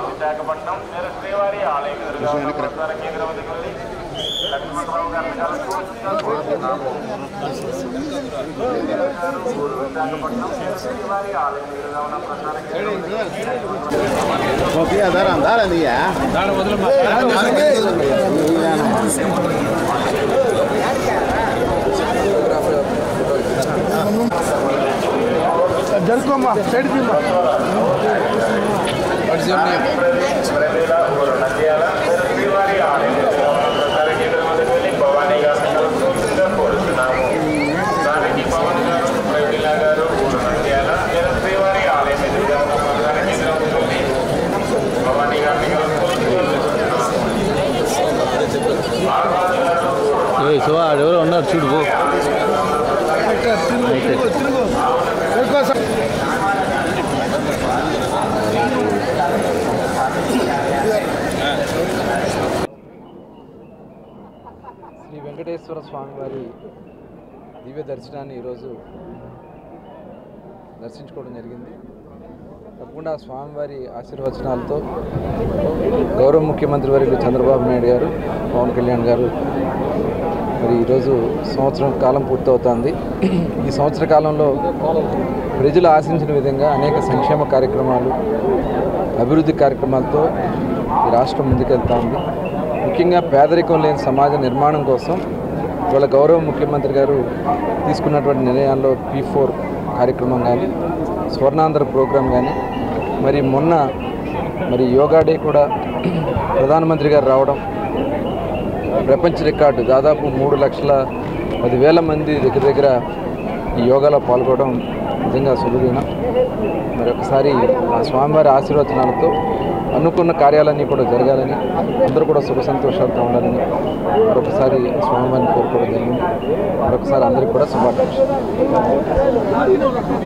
విశాఖపట్నం శ్రీవారి ఆలయం కేంద్ర వద్దకు వెళ్ళి లక్ష్మణరావు గారిని కలుసుకుంటున్నాము. విశాఖపట్నం శ్రీవారి ఆలయం ఎదురుగా ఉన్న ప్రధాన జరుకోమ్మా సైడ్ శ్రీవారి ఆలయం ప్రధాన కేంద్రం వద్దకు వెళ్ళి భవానీ గారిని కలుసుకుంటుగా కోరుతున్నాము. దానికి పవన్ గారు ప్రవీణ గారు నంద్యాల శ్రీవారి ఆలయం ఎదురుగా ఉన్న ప్రధాన కేంద్రం వద్దకు వెళ్ళి భవానీ గారిని ఎవరో ఉన్నారు చూడు. శ్రీ వెంకటేశ్వర స్వామివారి దివ్య దర్శనాన్ని ఈరోజు దర్శించుకోవడం జరిగింది. తప్పకుండా స్వామివారి ఆశీర్వచనాలతో గౌరవ ముఖ్యమంత్రి వర్యులు చంద్రబాబు నాయుడు గారు, పవన్ కళ్యాణ్ గారు మరి ఈరోజు సంవత్సరం కాలం పూర్తవుతుంది. ఈ సంవత్సర కాలంలో ప్రజలు ఆశించిన విధంగా అనేక సంక్షేమ కార్యక్రమాలు, అభివృద్ధి కార్యక్రమాలతో ఈ రాష్ట్రం ముందుకెళ్తా ఉంది. ముఖ్యంగా పేదరికం లేని సమాజ నిర్మాణం కోసం వాళ్ళ గౌరవ ముఖ్యమంత్రి గారు తీసుకున్నటువంటి నిర్ణయాల్లో P4 కార్యక్రమం కానీ, స్వర్ణాంధ్ర ప్రోగ్రాం కానీ, మరి మొన్న యోగా డే కూడా ప్రధానమంత్రి గారు రావడం, ప్రపంచ రికార్డు దాదాపు 3,10,000 మంది దగ్గర ఈ యోగాలో పాల్గొనడం నిజంగా సులువైన. మరి ఒకసారి ఆ స్వామివారి ఆశీర్వచనాలతో అనుకున్న కార్యాలన్నీ కూడా జరగాలని, అందరూ కూడా సుఖ సంతోషాలతో ఉండాలని మరొకసారి స్వామివారిని కోరుకోవడం జరిగింది. మరొకసారి అందరికీ కూడా శుభాకాంక్షలు.